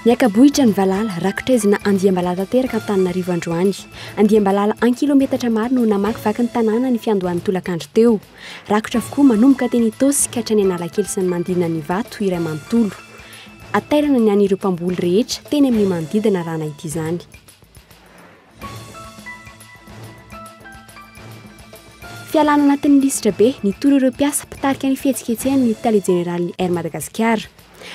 Miakabohitra ny Valala rakotrezina Andiambalala tanteraka Antananarivo androany. Andiambalala 1 kilometatra maro no namaky vaky ny tanàna ny fiandohan'ny tolakandro teo. Rakotra avokoa manomboka teny Itosy ka hatrany Analakely sy ny manodidina ny Ivato iray manontolo. Atairana ny an'ireo mpamboly rehetra teny amin'ny manodidina rana ity izany. Fialana anatin'ny lisitra be ny toro ireo mpiasa mpitarika ny fihetsiketsehany ny Italie Générale Air Madagascar.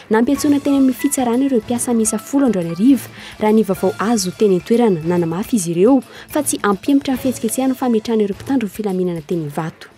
Nampiantsoana teny amin'ny fitsarana ireo mpiasa misa 10 androany ariva raha ny vaovao azo teny toerana nanamafy izy ireo fa tsy ampihemitra ny fihetsiketsehana fametrahana ireo mpitandro ny filaminana teny Ivato.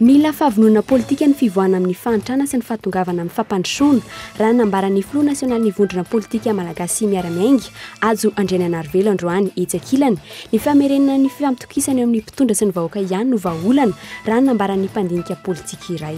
Mila fahavonona politika ny fivoahana amin'ny fahantrana sy ny fahatongavana amin'ny fampandrosoana raha nambaran'ny Front National ny vondrona politika malagasy miaramiainga ajo Andriana Narvelo androany etsakilany ny famerenana ny fifampitokisana eo amin'ny mpitondra sy ny vahoaka ihany no vahaolana raha nambaran'ny mpandinika politika iray.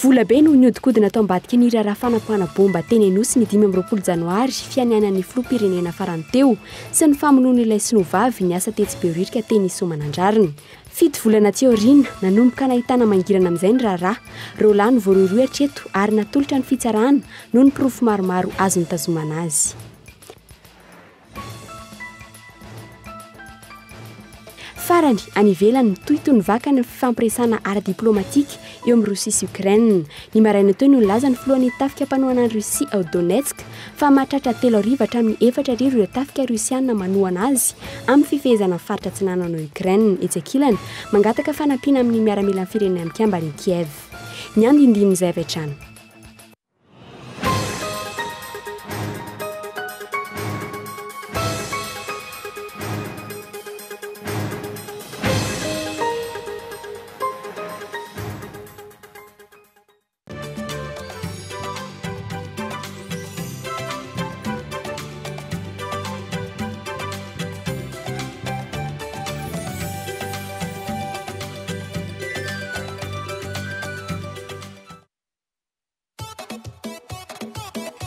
Vola be no niodikodina tao ambadika ny raharaha fanapohana bomba teny Anosy ny 12 Janoary fianianan'ny filoham-pirenena farany teo sy ny famonoana ilay sinovavy ny asa tetsy beoririka teny Soamanandrariny. 7 volana tsy aoriana nanomboka nahitana mangirana amin'izay ny raharaha Roland voaroiroy hatreto ary natolotra ny fitsarana noho ny pirofo maromaro azo nitazomana azy. Farany anivelany tohito ny vakany fifampiresana ara-diplomatika eo amin'ny Rosia sy Ukraine. Ny maraina teo no nilaza ny filohan'ny tafika mpanohana ny Rosia ao Donetsk fa mahatratra 3 arivo hatramin'ny 4 arivo ireo tafika Rosiana manohana azy amin'ny fifehezana ny faritra atsinanana Ukraine etsakilany mangataka fanampiana amin'ny miaramila ny firenena mikambany Kiev. Ny andindinin'izay avy hatrany.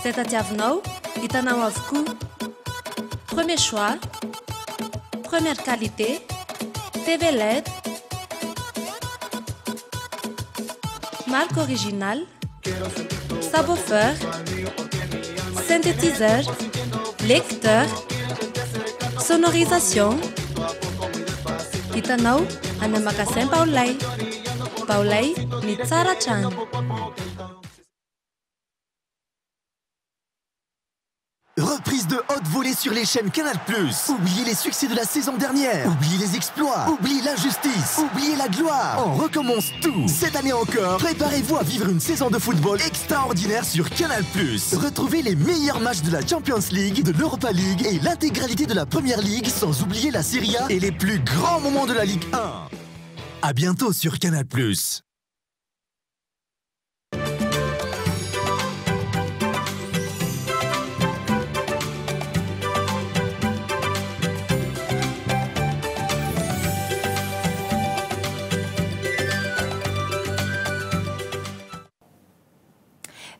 Zay tadiavinao, hitanao avokoa. Premier choix, première qualité, TV LED, marque originale, subwoofer, synthétiseur, lecteur, sonorisation. Hitanao any magasin Baolay. Baolay ny tsara trano. Reprise de haute volée sur les chaînes Canal+. Oubliez les succès de la saison dernière. Oubliez les exploits. Oubliez l'injustice. Oubliez la gloire. On recommence tout. Cette année encore, préparez-vous à vivre une saison de football extraordinaire sur Canal+. Retrouvez les meilleurs matchs de la Champions League, de l'Europa League et l'intégralité de la Premier League, sans oublier la Serie A et les plus grands moments de la Ligue 1. À bientôt sur Canal+.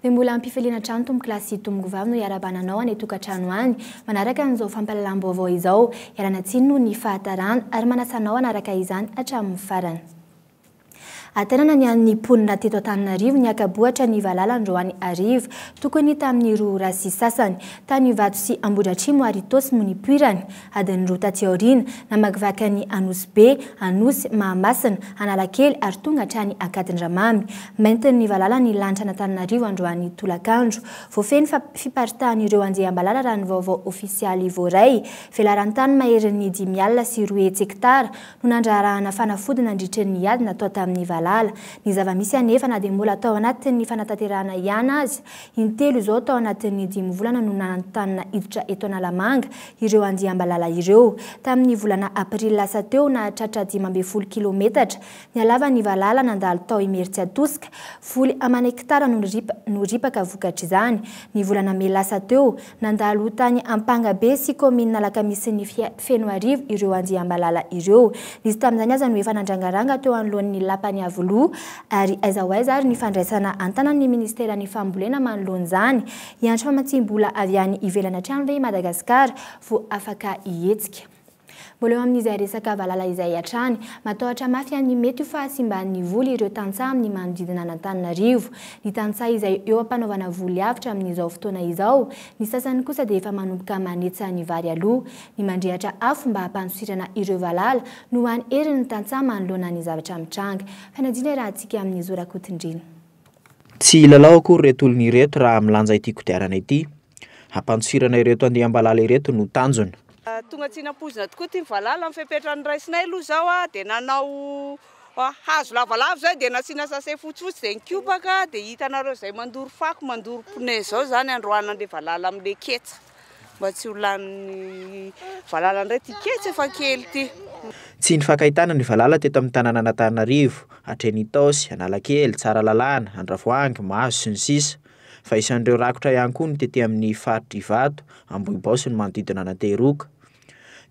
Mbola ampifaliana trano tombo klasy tombo vavy no iarabananao any tokantrano any manaraka an'izao fampalalam-baovao izao iarana tsiny no ny fahatarana ary manasanao anaraka izany hatramin'ny farany. Atenana ny an'ny ponina teto Antananarivo ny akabohatra ny Valala androany arivo tokony tamin'ny roa rasy sasany tany Ivato sy Ambohidratrimo ary Itosy no nipoirany adiny roa taty aoriana namakivaky ny Anosy be, Anosy, Mahamasina, Analakely ary tonga hatrany Ankadindramamy. Mainty ny Valala ny lanitra Antananarivo androany tolakandro. Voafeny fiparitahan'ireo Andiambalala raha ny vaovao ofisialy voaray. Velarantany maherin'ny 10 alina sy 2 hektara no nandrarahana fanafody nandritry ny ady natao tamin'ny Valala. Ny zava-misy anefa na dia mbola tao anatin'ny fanatanterahana ihany azy. Intelo izao tao anatin'ny 10 volana no nanontanina hiditra eto Analamanga ireo Andiambalala ireo. Tamin'ny volana Aprily lasa teo nahatratra 12 kilometatra. Ny halavan'ny Valala nandalo tao Imeritsy-Atosika 10 hektara no ripaka vokatra izany. Ny volana May lasa teo nandalo tany Ampangabe sy komina Alakamisy ny Fenoarivo ireo Andiambalala ireo. Izy tamin'izany aza no efa nandrangaranga teo anoloan'ny lapany volo ary aiza ho aiza ary ny fandraisana antanan'ny ministeran'ny fambolena manoloana izany iandry famatsim-bola avy any ivelany hatrany ve Madagasikara vo afaka ihetsika. Mbola eo amin'izay resaka valala izay hatrany matahotra mafy ny mety ho fahasimban'ny voly ireo tantsaha amin'ny manodidina an'Antananarivo. Ny tantsaha izay eo ampanaovana voly avitra amin'izao fotoana izao, ny sasany kosa dia efa manomboka manetsa ny vary aloha. Ny mandrehatra afo mba hampanosirana ireo valala no any erin'ny tantsaha manoloana ny zavatra mitranga. Fanadina rahantsika amin'ny zorakotindrina. Tsy lalao akory reto olona ireto raha milanja ity kodiarana ity. Hampanosirana ireto andeha-mbalala ireto no tanjona. Tonga tsinam-pozina tokoa ty valala amin'ny fepetrany raisinay aloha zao dia nanao hazo lavalava zay dia nasiana sase fotsifotsy dia nikopaka dia hitanareo zay mandoro fako mandoro pneu zao zany androana le valala amin'le ketsa mba tsy ho lan'ny valala ndray ty ketsa efa kely ty. Tsy nifankahitana ny valala teto amin'ny tanàna Antananarivo, Atrenitaosy, Analakely, Tsaralalàna, Andravoahangy, Mahazo sy ny sisa. Fa isan'ireo rakotra ihany koa ny tety amin'ny faritry Ivato, Ambohibao sy ny manodidina Anateroka.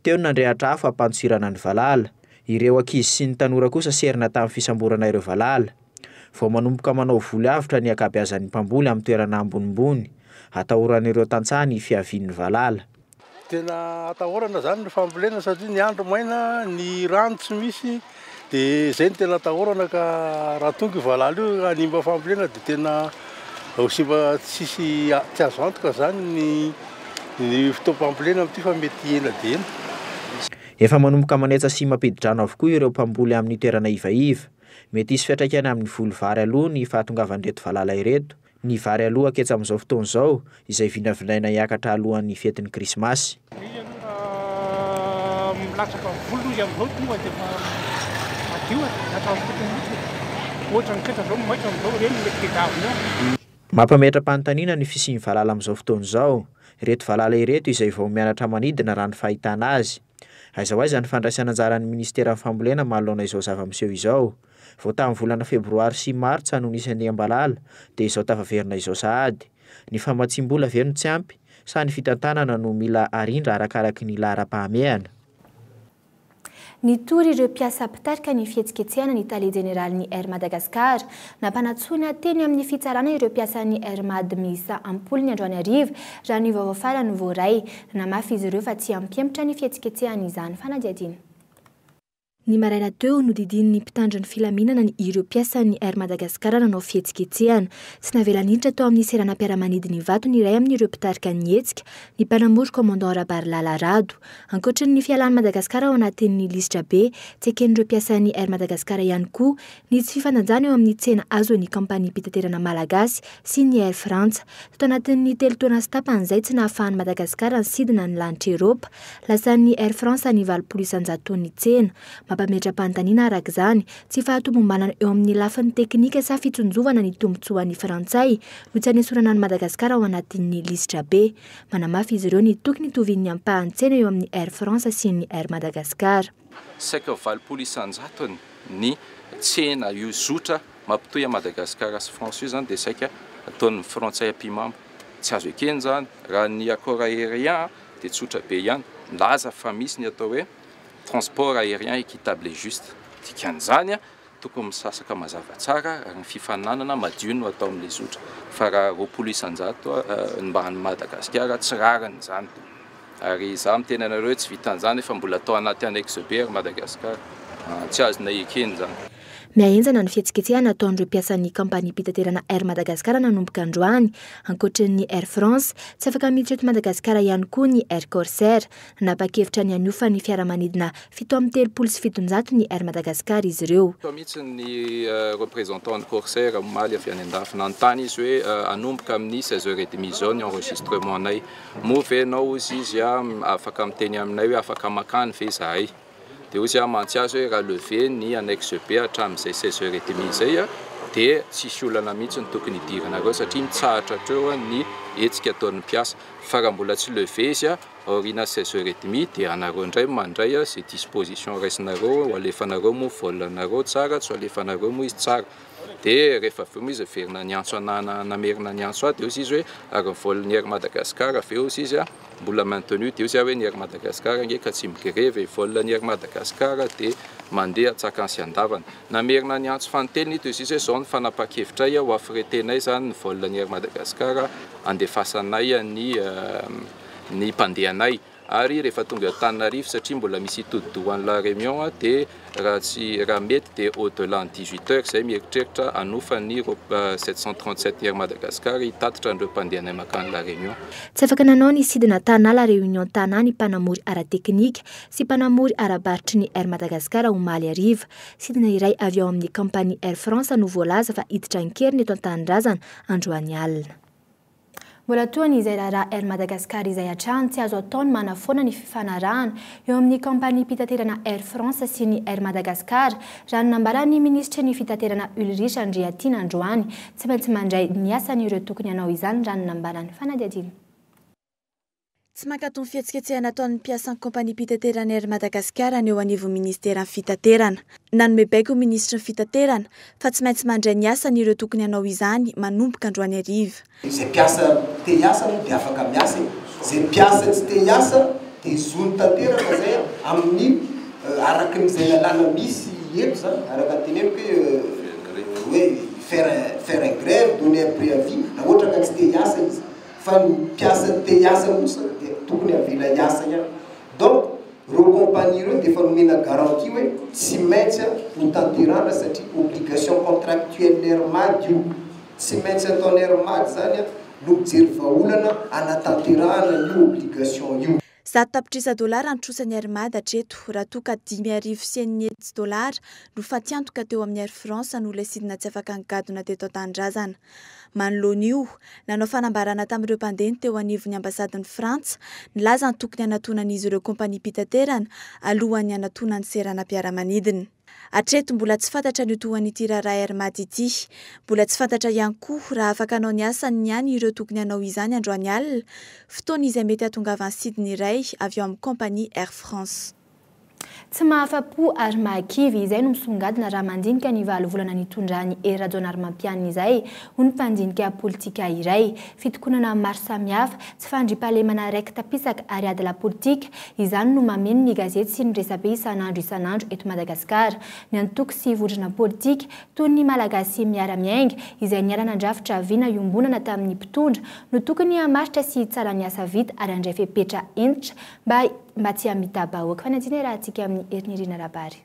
Teo ny nandrehatra afo hampantsirana ny valala. Ireo ankizy sy ny tanora kosa serina tamin'ny fisamborana ireo valala. Vao manomboka manao voly avitra ny ankabeazan'ny mpamboly amin'ny toerana ambonimbony, atahoran'ireo tantsaha ny fiavian'ny valala. Tena atahorana zany ny fambolena satria ny andro maina, ny rano tsy misy, dia izay ny tena atahorana ka raha tonga valala io hanimba fambolena dia tena aussi mba tsisy tsy azo antoka zany ny fotoam-pambolena amin'ity fa mety ela dia ela. Efa manomboka manetsa sy mampididrano avokoa ireo mpamboly amin'ny toerana ivaiva. Mety hisy fiantraikany amin'ny voly vary aloha ny fahatongavan'ireto valala ireto. Ny vary aloha aketsa amin'izao fotoana izao izay vinavinaina hiakatra alohan'ny fetin'ny krismasy. Mampametra-panontaniana ny fisian'ny valala amin'izao fotoana izao. Ireto valala ireto izay vao mianatra manidina raha ny fahitana azy. Aiza ho aiza ny fandraisana anjaran'ny Ministera amin'ny Fambolena manoloana izao zava-miseho izao. Vao tamin'ny volana Febroary sy Martsa no nisy andeha-mbalala dia izao tafaverina izao sahady. Ny famatsim-bola ve no tsy ampy sa ny fitantanana no mila arindra arakaraky ny laharam-pahamehana. Nitory ireo mpiasa mpitarika ny fihetsiketsehana ny Tale Jeneralin'ny Air Madagascar. Nampanatsony teny amin'ny fitsarana ireo mpiasan'ny Air Mad miisa ampolo ny androany arivo raha ny vaovao farany voaray. Namafy izy ireo fa tsy ampiempotra ny fihetsiketsehana izany. Fanadiadina. Ny maraina teo no didin'ny mpitandron'ny filaminana ny ireo mpiasan'ny Air Madagascar nanao fihetsiketsehana. Tsy navela nindra tao amin'ny seranam-piaramanidiny Ivato ny iray amin'ireo mpitarika ny hetsika, ny mpanamory commandant Rabarilala Rado. Ankoatran'ny fialan'ny Madagasikara ao anatin'ny listra be, tseken'ireo mpiasan'ny Air Madagascar ihany koa ny tsy fifandanjana eo amin'ny tsena azon'ny kampania mpitaterana malagasy sy ny Air France. Tao anatin'ny telo taona sy tapan'izay tsy nahafahan'ny Madagasikara ny sidina ny lanitra Eropa. Lasan'ny Air France ny 800 isan-jaton'ny tsena. Mampametra-panontaniana arak'izany tsy fahatomombanana eo amin'ny lafiny teknika sa fitsonjovana ny tombotsoan'ny Frantsay no tsy hanesorana ny Madagasikara ao anatin'ny listra be. Manamafy izy ireo ny tokony tovin'ny ampahan-tsena eo amin'ny Air France sy ny Air Madagascar. Saika 800 isan-jatony ny tsena io zotra mampitohy a Madagasikara sy France io zany dia saika ataon'ny Frantsay ampimambo. Tsy azo ekeny zany raha ny accord aérien dia tsotra be ihany. Laza fa misy ny atao hoe transport aérien équitable et juste. Dikan'izany tokony misasaka mazava tsara ny fifananana madio no atao amin'ilay zotra. Fa raha 20 isan-jato mba any Madagasikara tsy rariny zany. Ary izaho miteny anareo tsy vitan'izany efa mbola atao anaty annexe B Madagasikara. Tsy azona ekeny zany. Miahenjana ny fihetsiketsehana ataon'ireo mpiasan'ny kampania mpitaterana Air Madagascar nanomboka androany. Ankoatran'ny Air France, tsy afaka miditra eto Madagasikara ihany koa ny Air Corsair. Nanapa-kevitra ny aniofa ny fiaramanidina 770 ny Air Madagascar izy ireo. Mihitsy ny représentant ny Corsair maly avy any andafy nanontany izy hoe anomboka amin'ny 16h30 zao ny enregistrement anay. Moa ve anao izy afaka miteny aminay hoe afaka makany ve zahay. Dia ozy mantsy azy hoe raha levé ny annexe B hatramin'izay 16h30 zay dia tsisy olana mihitsy ny tokony hidiranareo satria mitsahatra hatreo ny hetsika ataon'ny mpiasa. Fa raha mbola tsy levé izy aoriana 16h30 dia anareo indray mandray izay disposition raisinareo, alefanareo moa volanareo tsara, tsy alefanareo moa izy tsara. Dia rehefa aveo moa izy verina ny antso namerina ny antso dia ozy izy hoe ary volan'ny Air Madagascar aveo ozy izy mbola maintenu dia ozy hoe ny Air Madagascar ngeika tsy migreve volan'ny Air Madagascar dia mandeha tsaka sy andavana. Namerina ny antso fanontely dia ozy izy hoe zao ny fanapa-kevitray ho afretenay zany ny volan'ny Air Madagascar andefasanay ny mpandehanay ary rehefa tonga Antananarivo satria mbola misy todi-dohan'ny La Réunion dia raha mety dia au-delà 18 heures zay mieritreritra anofan'ny 737 Air Madagascar hitatitra an'ireo mpandehanay makany La Réunion. Tsy afaka nanao ny sidina tana La Réunion tana ny mpanamory ara-teknika sy mpanamory ara-baritry ny Air Madagascar omaly ariva. Sidina iray avy ao amin'ny kampany Air France no voalaza fa hiditra ankeriny eto an-tanindrazana androany alina. Mbola toa ny izay raharaha Air Madagascar izay hatrany tsy azo ataony manafoana ny fifanarahana eo amin'ny kampany fitaterana Air France sy ny Air Madagascar raha nambarany ministra ny fitaterana Ulrich Andriatina androany tsy maintsy mandray ny asan'ireo tokony hanao izany raha nambarany fanadiadina. Tsy mankatony fihetsiketsehana ataon'ny mpiasan'ny kompania fitaterana Air Madagascar aneo anivon'ny ministeran'ny fitaterana. Nanome baiko ministra ny fitaterana fa tsy maintsy mandray ny asa n'ireo tokony hanao izany manomboka androany ariva. Zay mpiasa te hiasa moa dia afaka miasa. Zay mpiasa tsy te hiasa dia zony tanteraka zay amin'ny arakin'izay lalàna misy eto zany araka teneniko hoe faire un grève, donner un préavis, raha ohatra ka tsy te hiasa izy. Fa ny mpiasa te hiasa kosa dia tokony avela hiasa ihany. Donc reo kompania ireo dia efa nomena garantie hoe tsy maintsy ho tanterana satria obligation contractuelle NERMAD io. Tsy maintsy ataony NERMAD zany no mijery vahaolana anatanterahana io obligation io. $100 antrosan'ny Airmad hatreto raha toa ka $500 no fatiantoka teo amin'ny Air France no ilay sidina tsy afaka angadona teto an-tanindrazana. Manoloana io, nanao fanambarana tamin'ireo mpandeha teo anivon'ny ambasadin'i Frantsa, nilaza ny tokony hanatonan'izy ireo kompania pitaterana alohan'ny hanatonan'ny seranam-piaramanidina. Hatreto mbola tsy fantatra ny tohan'ity raharaha Airmad ity. Mbola tsy fantatra ihany koa raha afaka hanao ny asany ihany ireo tokony hanao izany androany alina, fotoana izay mety hahatongavan'ny sidina iray avy eo amin'ny kompania Air France. Tsy mahafa-po ary mahakivy izay no misongadina raha mandinika ny valo volana nitondrany Radona Armampianina izay ho ny mpandinika politika iray. Fitokonana maro samihafa tsy fandriampahalemana raiky tapisaka ary adala politika izany no mameno ny gazety sy ny resabe isan'andro eto Madagasikara. Ny antoko sy vondrona politika toy ny malagasy miara-miainga izay niara-nandrafitra viana iombonana tamin'ny mpitondra no tokony hamaritra sy tsara ny asa vita ary handray fepetra entitra mba tsy hamita-bahoaka. Fanadina raha antsika amin'ny herinirina rabary.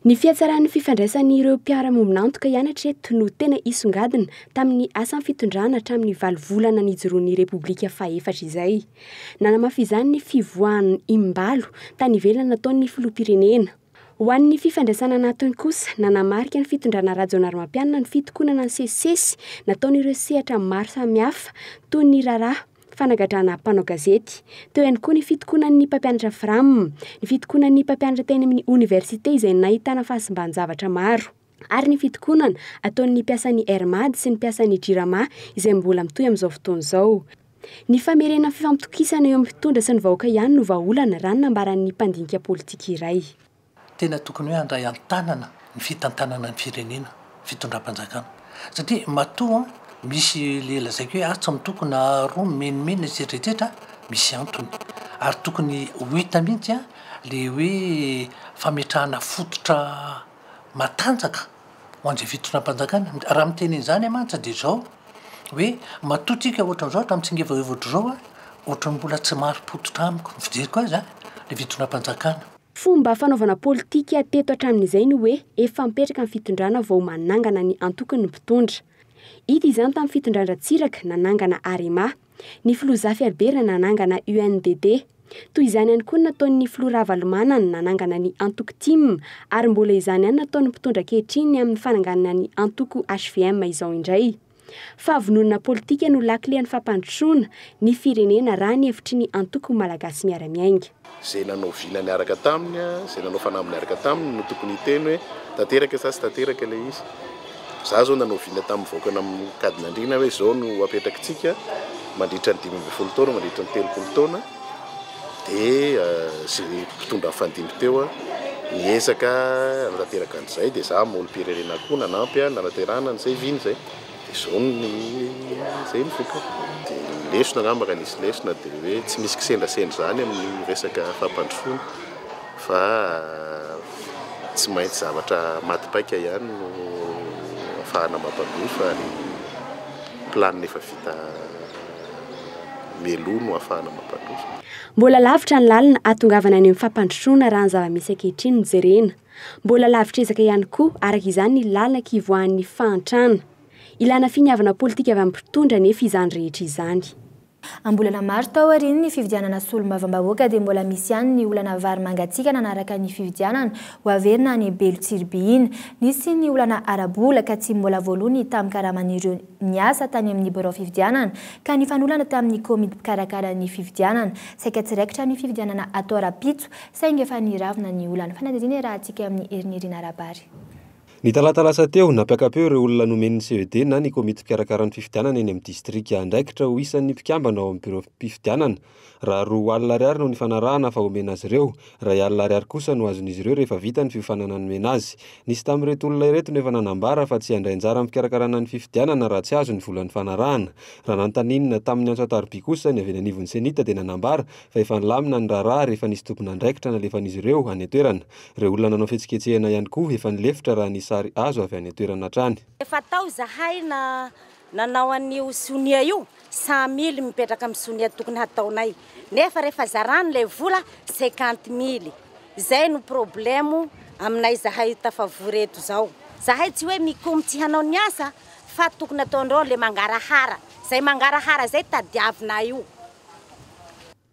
Ny fiatsaran'ny fifandraisan'ireo mpiara-mombonantoka ihany hatreto no tena isongadina tamin'ny asan'ny fitondrana hatramin'ny 9 volana nijoroan'ny Repoblika fahaefatra izay. Nanamafy izany ny fivoahan'ny Imbalo tany ivelany nataon'ny filoham-pirenena. Ho an'ny fifandraisana anatony kosa, nanamarika ny fitondrana Radona Armampianina ny fitokonana ny sesisesy nataon'ireo sehatra maro samihafa toy ny raharaha fanagadrana mpanao gazety. Teo ihany koa ny fitokonan'ny mpampianatra FRAM, ny fitokonan'ny mpampianatra teny amin'ny université izay nahitana fahasimban-javatra maro, ary ny fitokonana ataon'ny mpiasan'ny Airmad sy ny mpiasan'ny Jirama izay mbola mitohy amin'izao fotoana izao. Ny famerena fifampitokisana eo amin'ny mpitondra sy ny vahoaka ihany no vahaolana raha nambaran'ny mpandinika politika iray. Tena tokony hoe handray an-tanana ny fitantanana ny firenena, fitondram-panjakana. Satria matoa misy lela zay hoe tsy mitokony roa menimena zezrezetra misy antony. Ary tokony ho hita mihitsy le hoe fametrahana fototra matanjaka ho an'izay fitondram-panjakana. Raha miteny izany mantsy dia zao hoe matotrika ohatran'izao tamin'tsingeva evatra zao ohatran'ny mbola tsy mari-pototra amiko. Fijery koa za le fitondram-panjakana. Fomba fanaovana politika teto hatramin'izay ny hoe efa mipetraka ny fitondrana vao manangana ny antokony ny mpitondra. Hita izany tamin'ny fitondran-dratsiraka nanangana Arema, ny filoha Zafy Alberina nanangana UNDD, toy izany ihany koa nataon'ny filoha Ravalomanana nanangana ny antoko TIM, ary mbola izany ihany nataon'ny mpitondra ankehitriny amin'ny fananganana ny antoko HVM izao indray. Fahavononana politika no laklehan'ny fampandrosoana ny firenena raha ny hevitry ny antoko malagasy miara-miainga. Zay nanao vina niaraka taminy, zay nanao fanahy niaraka taminy no tokony hiteny hoe tanteraka sa sy tanteraka ilay izy. Za zao nanao vina tamin'ny vahoakana amin'ny kadin'andriana hoe zao no apetrakintsika mandritra ny 12 taona, mandritra ny 13 taona. Dia zay mpitondra fandimby teo niezaka nanatanteraka an'izay dia za molom-pirenena koa nanampy nanaterana n'izay vina zay. Dia zao zay ny voka. Dia lesona ngambaka nisy lesona dia hoe tsy misy kisendrasendra zany amin'ny resaka fampandrosoana fa tsy maintsy zavatra matipaika ihany no ahafahana mampabe fa ny planina efa vita melono ahafahana mampandroso. Mbola lavitra ny lalina atongavana any amin'ny fampandrosoana raha ny zava-misy ankehitriny ny jerena. Mbola lavitra ezaka ihany koa araka izany ny lalina kivoan'ny fahantrana. Ilana finiavana politika avy amin'ny mpitondra nefa izany rehetra izany. Ambolana maro tao ariny ny fividianana solombavam-bahoaka dia mbola misy ihany ny olana vary mangatsiaka nanaraka ny fividianana ho averina any Belotsirby. Nisy ny olana arabola ka tsy mbola voalony tamin'ny karaman'ireo niasa tany amin'ny birao fividianana ka nifanolana tamin'ny komity mpikarakara ny fividianana. Saika tsiraikitra ny fividianana atao rapitso saingy efa niravina ny olana. Fanadidina raha antsika amin'ny herinirina arabary. Ny talatalasa teo napiakapeo ireo olona nomen'ny CED na ny komity fikarakarany fifidianana eny amin'ny distrika andraikitra ho isan'ny mpikambana ao amin'ny biro mpifidianana. Raha 2 alina ariary no nifanarahana fa omena azy ireo, ray alina ariary kosa no azon'izy ireo rehefa vita ny fifanana nomena azy. Nisy tamin'ireto olona ireto nefa nanambara fa tsy handray anjara amin'ny fikarakarana ny fifidianana raha tsy azo ny volan'ny fanarahana. Raha nantaninina tamin'ny antso atarby kosa ny avy anivon'ny senita dia nanambara fa efa nilamina ny raharaha rehefa nisy tompon'andraikitra nalefan'izy ireo any atoerana. Ireo olona nanao fihetsiketsehana ihany koa efa nilefitra raha ny sary azo avy any atoerana hatrany. Efa tao zahay nanao an'io sonia io 100 000 mipetraka amin'ny sonia tokony hataonay nefa rehefa zarany le vola 50 000. Zay no problemo aminay zahay tafavory eto zao. Zahay tsy hoe mikomy tsy hanao ny asa fa tokony ataondreo le mangarahara. Zay mangarahara zay tadiavina io.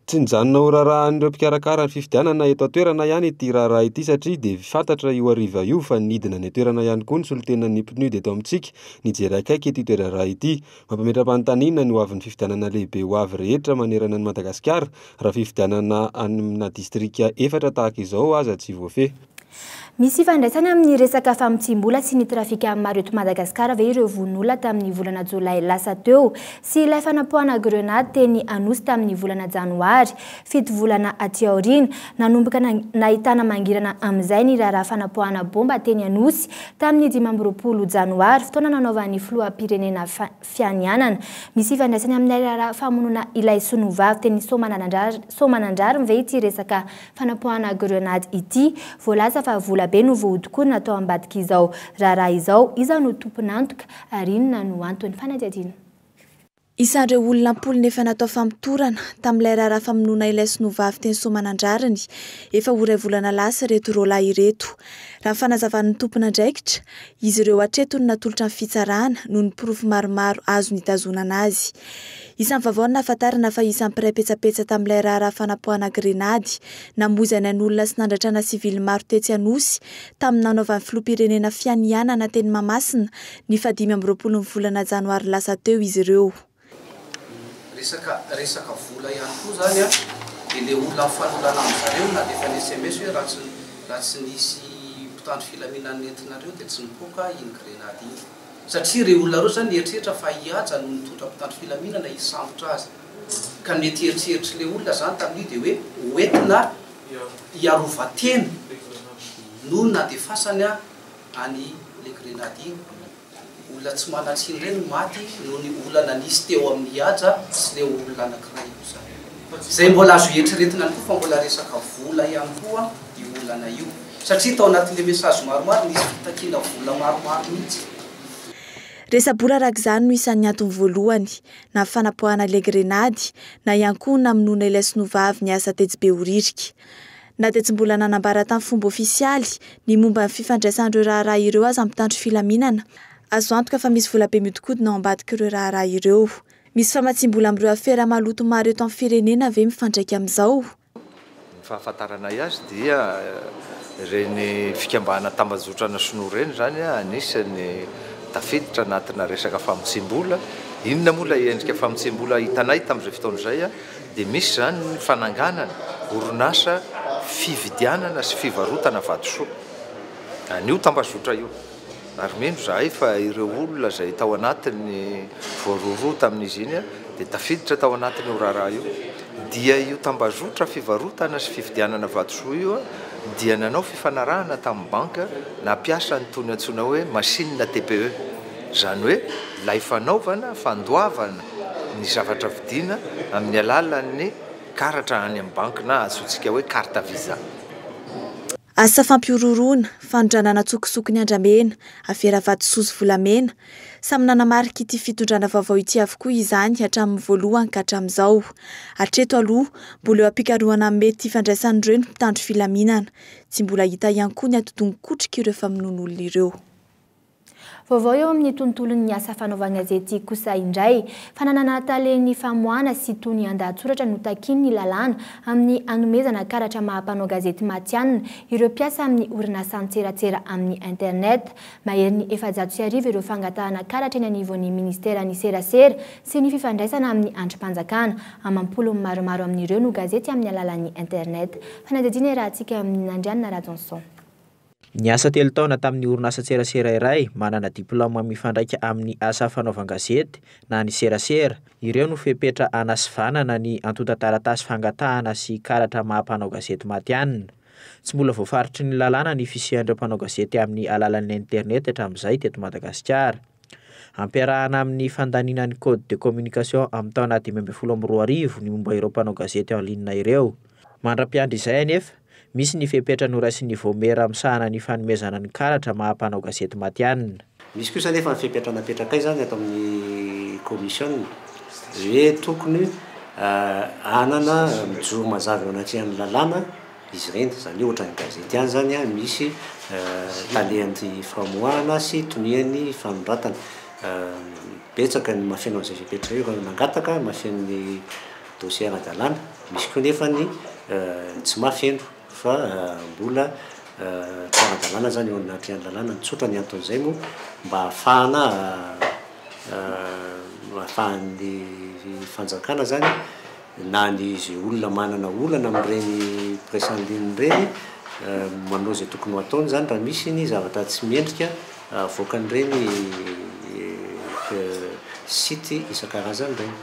Tsy nijanona ho rarahan'ireo mpikarakara ny fifidianana eto atoerana ihany ity raharaha ity satria dia fantatra io hariva io fa nidina ny atoerana ihany koa ny solotenan'ny PNUD eto amintsika nijery akaiky ity toeraraha ity. Mampametra-panontaniana ny ho avin'ny fifidianana lehibe ho avy rehetra manerana ny Madagasikara raha fifidianana amina distrika 4 tahaka izao aza tsy voafehy. Misy fandraisana amin'ny resaka famotsim-bola sy ny trafika maro eto Madagasikara ve ireo vonolona tamin'ny volana Jolay lasa teo sy ilay fanapohana grenade teny Anosy tamin'ny volana Janoary. 7 volana aty aoriana nanomboka nahitana mangirana amin'izay ny raharaha fanapohana bomba teny Anosy tamin'ny 15 Janoary fotoana nanaovan'ny filoham-pirenena fianianana. Misy fandraisana amin'ny raharaha famonona ilay sonovavy teny Somanandrary ve ity resaka fanapohana grenade ity. Voalaza fa vola be no vohodokona atao ambadika izao raharaha izao iza no tompon'antoka ary inona no antony. Fanadihadina. Isan'ireo olona ampolo nefa natao famotorana tamin'ilay raharaha famonoana ilay sonovavy teny Somanandrariny efa ho 2 volana lasa reto roalahy ireto. Raha fanazavan'ny tompon'andraikitra izy ireo hatreto no natolotra ny fitsarana noho ny porofo maromaro azo nitazonana azy. Isan'ny vaovao nahafantarana fa isan'ny mpiray petsapetsa tamin'ilay raharaha fanapohana grenady namozana ny olona sy nandratrana sivily maro tetsy Anosy tamin'ny nanaovan'ny filoham-pirenena fianianana teny Mahamasina ny 15 volana Janoary lasa teo izy ireo. Resaka vola ihany koa zany a dia le olona fanolana amin'izareo na dia efa ny SMS hoe raha tsy nisy mpitandro filaminana entinareo dia tsy mipoka iny grenady iny. Satria ireo olona reo zany nieritreritra fa hihaja no mitondra mpitandro filaminana hisambotra azy. Ka mety eritreritra le olona zany tamin'io dia hoe hoentina hiarovan-tena noho nadefasany any le grenady iny. Olona tsy manatsiny ireny maty noho ny olana nisy teo amin'ny hihaja sy le olona anankiray io zany. Zay mbola azo eritreretina koa fa mbola resaka vola ihany koa io olana io. Satria tao anatin'le mesazy maromaro nisy fitakiana vola maromaro mihitsy. Resa-bola araka izany no isan'ny antony voalohany na fanapohana ilay grenady na ihany koa namonoana ilay sonovavy niasa tetsy Behoririka. Na dia tsy mbola nanambara tamin'ny fomba ofisialy ny momba ny fifandraisan'ireo raharaha ireo aza mpitandro filaminana. Azo antoka fa misy vola be miodikodina ao ambadika ireo raharaha ireo. Misy famatsim-bola amin'ireo afera maloto maro eto amin'ny firenena ve mifandraika amin'izao? Ny fahafantaranay azy dia ireny fikambana tambazotrana sinoa ireny zany anisany tafiditra anatina resaka famotsim-bola. Inona moa ilay endrika famotsim-bola hitanay tamin'izay fotoana izay dia misy zany ny fananganana orinasa fividianana sy fivarotana vatosoa. An'io tambazotra io. Ary mino zahay fa ireo olona izay tao anatiny voarorota amin'izy iny dia tafiditra tao anatin'io raharaha io. Dia io tambazotra fivarotana sy fividianana vatosoa io dia nanao fifanarahana tamin'ny banka nampiasa ny tony antsoina hoe masinina TPE. Zany hoe ilay fanaovana fandoavana ny zavatra vidiana amin'ny alalan'ny karatra any amin'ny banky na atsointsika hoe carte visa. asa fampiororona fandranana tsokisokony andramena averavady sozy volamena samy nanamarika ity fitondrana vaovao ity avokoa izany hatramin'ny voalohany ka hatramin'izao hatreto aloha mbola eo ampikarohana mety ifandraisan'ireo ny mpitandro filaminana tsy mbola hita ihany koa ny atodongokotrika ireo famonon'olona ireo. Vaovao eo amin'ny tontolon'ny asa fanaovana gazety kosa indray fananana taleny famoahana sy toy ny andahatsoratra no takin'ny lalàna amin'ny anomezana karatra mahampanao gazety matianina ireo mpiasa amin'ny orinasa an-tseratsera amin'ny internet maherin'ny 700 ireo fangatahana karatra eny anivon'ny ministera ny serasera sy ny fifandraisana amin'ny andrim-panjakana amampolo maromaro amin'ireo no gazety amin'ny alalan'ny internet fanadidina rahantsika amin'ny Nandriana Radonson. Ny asa telo taona tamin'ny orinasa serasera iray manana diplôma mifandraika amin'ny asa fanaovan-gazety na ny serasera ireo no fepetra anasivanana ny antota taratasy fangatahana sy karatra mahampanao gazety matianina. Tsy mbola voafaritry ny lalàna ny fisihan'ireo mpanao gazety amin'ny alalan'ny internet hatramin'izay teto Madagasikara. Ampiarahana amin'ny fandaninan'ny code de communication amin'ny taona 2012 ny momba ireo mpanao gazety en ligne ireo. Mandra-piandry izay anefa misy ny fepetra noraisy ny vomera amsahana ny fanomezana ny karatra mahampanao gazety matianina. Misy kosa nefa ny fepetra napetraka izany ato amin'ny commission hoe tokony anana mijoro mazava eo anatin'ny lalàna izy ireny zany ohatra ny gazety ihany zany misy talenty famoahana sy toniany fanoratana betsaka ny mafeno an'izay fepetra io nangataka mafeno ny dossier ara-dalàna misy koa nefa ny tsy mafeno fa mbola tsara-dalàna zany eo anatin'ny lalàna nitsotra ny anton'izay moa mba ahafahan'ny fanjakana zany na ny izy olona manana olana amin'ireny presandiny ireny manao izay tokony ho ataony zany raha misy ny zavatra tsy miendrika voakan'ireny sity isan-karazany ireny.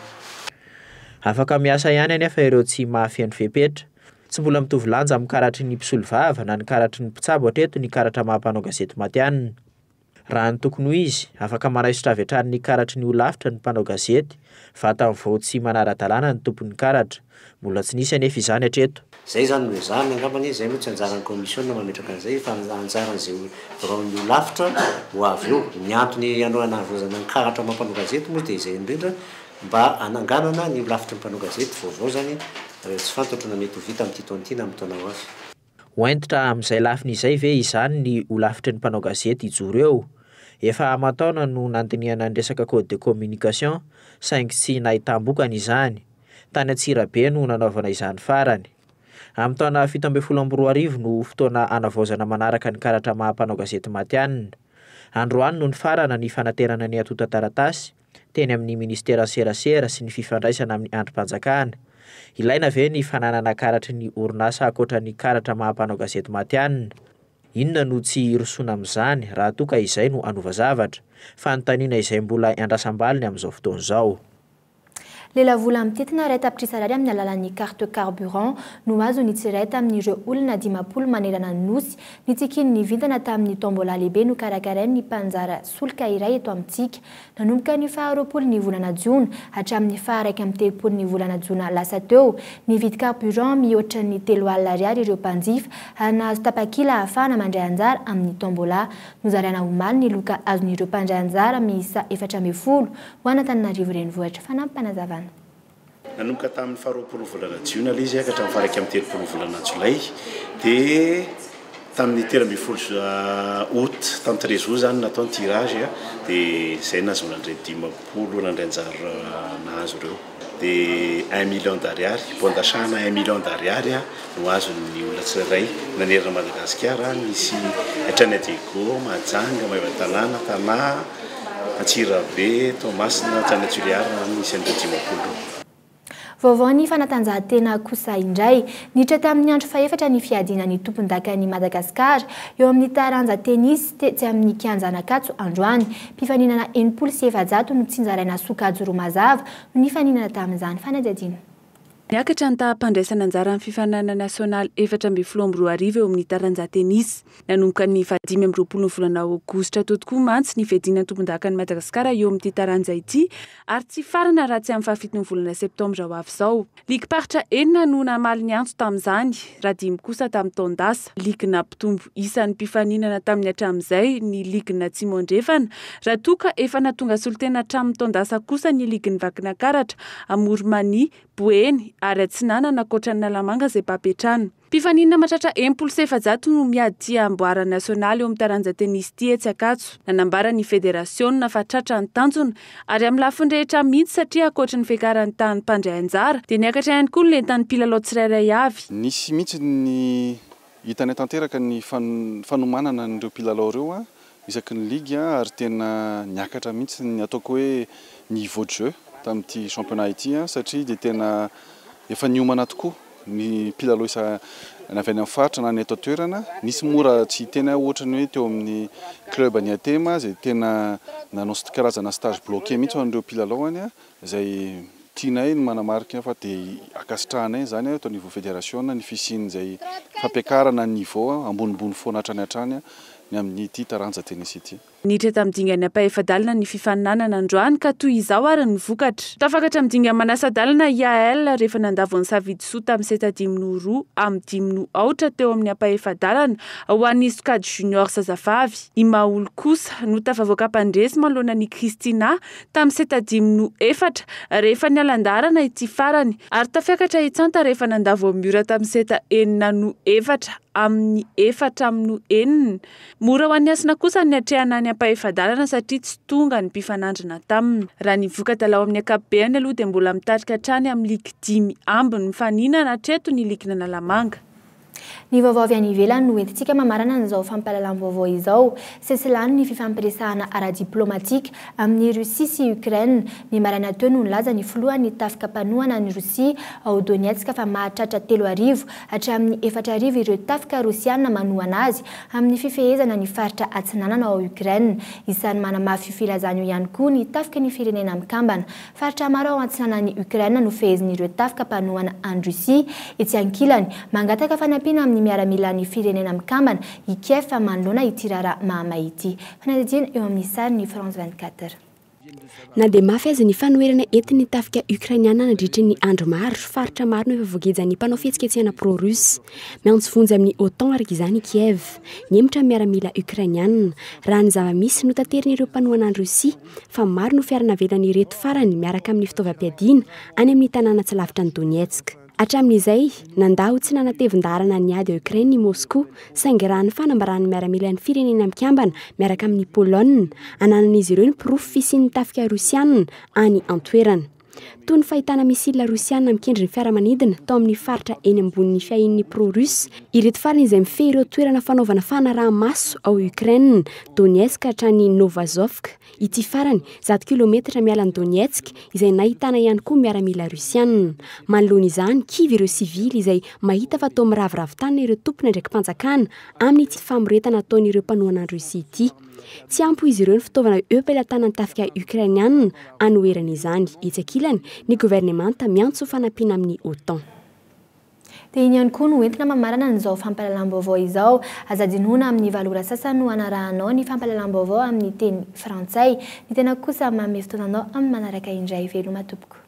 Afaka miasa ihany anefa ireo tsy mahafeno fepetra. Tsy mbola mitovy lanja amin'ny karatry ny mpisolo vava na ny karatry ny mpitsabo hatreto ny karatra mahampanao gazety matianina. Raha ny tokony ho izy, afaka manaisotra avy hatrany ny karatry ny olavitra ny mpanao gazety, vata amin'ny vao tsy manara-dalàna ny tompon'ny karatra. Mbola tsy nisy anefa izany hatreto. Zay zany no izany angambany zay moa tsy anjaran'ny commission mametraka an'izay fa anjaran'izay raony olavitra ho avy eo. Ny antony ianao anavozana ny karatra mampanao gazety moa dia izay indrindra mba ananganana ny olavitra ny mpanao gazety vaovao zany tsy fantatra na mety ho vita amin'ny taona na amin'ny taona ho avy. Hoentitra amin'izay lafiny izay ve izany ny olavitry ny mpanao gazety ijoro eo. Efa amataona no nandiniana ny resaka code de communication saingy tsy nahitam-bokana izany. Tany Antsirabe no nanaovana izany farany. Amin'ny taona 2017 no fotoana anavaozana manaraka ny karatra mahampanao gazety matianina. Androany no ny farana ny fanaterana ny atota taratasy teny amin'ny ministera serasera sy ny fifandraisana amin'ny andrim-panjakana. Ilaina ve ny fananana karatry ny orinasa akoatra ny karatra mahampanao gazety matianina? Inona no tsy rosoana amin'izany raha toa ka izay no anova zavatra, fanontaniana izay mbola andrasam-baliny amin'izao fotoana izao. Lelavola mitetina ray tapitrisa-rary amin'ny alalan'ny carte carburant no azo ny tsiraita amin'ireo olona 50 manerana ny nosy ny tsikin'ny ny vintana tamin'ny tombola lehibe no karakarain'ny mpanjara solika iray eto amintsika nanomboka ny 20 ny volana Jiona hatramin'ny 1 ny volana Jiona lasa teo ny vidy carburant mihoatra ny 3 alina ariary ireo mpanjifa nahazo tapakila ahafahana mandray anjara amin'ny tombola nozariana omaly ny loka azon'ireo mpandray anjara miisa 410 ho Antananarivo renivohitra fanampanazavana. Nanomboka tamin'ny 20 volana Jiona izy ka hatramin'ny faraka amin'ny 30 volana Jolay dia tamin'ny 13 août tamin'ny 13 août zany natao ny tirage dia izay nahazo nandray 50 nandray anjara nahazo ireo dia 1 million d'ariary bondasana 1 million d'ariary no azo ny olona tsirairay nanerana Madagasikara misy hatrany Adego, Mahajanga, Maivatanana, Tana, Antsirabe, Toamasina, Tsanatoliara misy andreo 50. Vaovao ny fanatanjahantena kosa indray niditra tamin'ny andro faefatra ny fiadiana ny tompon-dakan'i Madagasikara eo amin'ny taranja tenisy tetsy amin'ny kianjanakatso androany mpifaninana 700 no tsinjaraina sokajy roa mazava no nifaninana tamin'izany fanadihadiana. Miakatra ny taham-pandraisana anjara amin'ny fifanana nasionaly 2024 eo amin'ny taranja tenisy. Nanomboka ny 25 volana aogositra tokoa mantsy ny fiadiana tompon-daka ny Madagasikara eo amin'ity taranja ity ary tsy farana raha tsy amin'ny 17 volana septambra ho avy izao. Ligue paritra 9 no namaly ny antso tamin'izany, raha 5 kosa tamin'ny taondasa. Ligue nampitombo isan'ny mpifaninana tamin'ny hatramin'izay ny ligue na tsy mondrefana, raha toka efa natonga solotena hatramin'ny taondasa kosa ny ligue ny Vakinakaratra, Amorimany, Boeny ary Atsinanana ankoatra ny Nalamanga izay papetrano. Mpifaninana mahatratra 700 no miady tia amboara nasionaly eo amin'ny taranja tenisy ity Etsy-Akatso. Nanambara ny federasion fa tratra ny tanjona ary amin'ny lafiny rehetra mihitsy satria ankoatra ny fiakaran'ny tany mpandray anjara dia niakatra ihany koa ny lentan'ny mpilalao tsirairay avy. Nisy mihitsy ny hitany tanteraka ny fanomanana n'ireo mpilalao ireo isaky ny ligue ary tena niakatra mihitsy ny ataoko hoe niveau de jeu tamin'ity championnat ity satria dia tena efa niomana tokoa ny mpilalao isa navy any amin'ny faritra na ny eto toerana. Nisy mora tsy tena ohatra ny hoe teo amin'ny club any Atema izay tena nanao karazana stage bloqué mihitsy ho an'ireo mpilalao any izay tianay ny manamarika fa dia akasitrahanay zany eto niveau fédération ny fisiany izay fampiakarana niveau ambonimbony foana hatrany hatrany ny amin'ity taranja tenisy ity. Niditra tamin'ny dingany ampaefadalina ny fifaninanana androany ka toy izao ary ny vokatra. Tafakatra amin'ny dingany manasadalina IAL rehefa nandavo ny savidy soa tamin'ny 7-2 amin'ny 5-4 teo amin'ny ampaefadalina ho an'ny Sokady Junior Zazavavy. I Maolo kosa no tafavoaka mpandresy manoloana ny Kristina tamin'ny 7-4 rehefa nialandarana ity farany ary tafiakatra itsanta rehefa nandavo Miura tamin'ny 7-4 amin'ny 4-4. Mora ho an'ny Asina kosa ny atrehana ny ampaefadalana satria tsy tonga ny mpifanandrina taminy. Raha ny voka-talao amin'ny ankapobeny aloha dia mbola mitarika hatrany amin'ny ligue 10 ambiny mifaninana hatreto ny ligue Nalamanga. Ny vaovao avy any ivelany no entintsika mamarana an'izao fampahalalam-baovao izao. Sesilany ny fifampiresahana ara-diplomatika amin'ny Russie sy Ukraine. Ny marana teo no nilaza ny filohan'ny tafika-panoana ny Russie ao Donetsk fa mahatratra 3 hatramin'ny 4 ireo tafika Rosiana manohana azy amin'ny fifehezana ny faritra Atsinanana ao Ukraine. Isan'ny manamafy filazana io ihany koa ny tafika ny firenena mikambana. Faritra maro ao Atsinanana ny Ukraine no fehezin'ireo tafika-panoana any Russie. Etsy ankilany mangataka fanampiana amin'ny miaramila ny firenena mikambana i Kiev manoloana ity raharaha mahamay ity. Fanadidina eo amin'ny sary ny France 24. Na dia mafy azy ny fanoherana entin'ny tafika Ukrainiana nandritra ny andro maro, faritra maro no efa voagejany mpanao fihetsiketsehana pro-russe. Miantso vonjy amin'ny OTAN araka izany Kiev, niemitra miaramila Ukrainiana. Raha ny zava-misy no tateriny ireo mpanohana any Russia, fa maro no fiarana velany ireto farany miaraka amin'ny fitaovam-piadiana any amin'ny tanàna tsy lavitra ny Donetsk. Hatramin'izay, nandao tsy nanatevin-darana ny ady Ukraine ny Moscou, saingy raha ny fanambarany miaramila ny firenena mikambana miaraka amin'ny Pologne, ananan'izy ireo ny pirofo fisian'ny tafika Rosiana any Antoerana. Toy ny fahitana misila Rosiana mikendry ny fiaramanidina tao amin'ny faritra eny ambonin'ny fiahin'ny pro-russe, ireto farany izay mifehy ireo toerana fanaovana fanaraha-maso ao Ukraine, Donetsk hatrany Novazovsk. Ity farany 10 kilometatra miala ny Donetsk izay nahitana ihany koa miaramila Rosiana. Manoloana izany kivy ireo sivily izay mahita fa tao miraviravitana ireo tompona ndraiky mpanjakana amin'ny tsy famoretana ataon'ireo mpanohana any Russia ity. Tsy ampy izy ireo ny fitaovana eopelatana ny tafika Ukrainiana anoherana izany. Etsy ankilany ny gouvernemanta miantso fanampiana amin'ny OTAN. Dia iny ihany koa no entina mamarana an'izao fampahalalam-baovao izao. Azadinoana amin'ny valora sasany no anarahanao ny fampahalalam-baovao amin'ny teny frantsay. Ny tena kosa mamy fotoananao amin'ny manaraka indray veloma tompoko.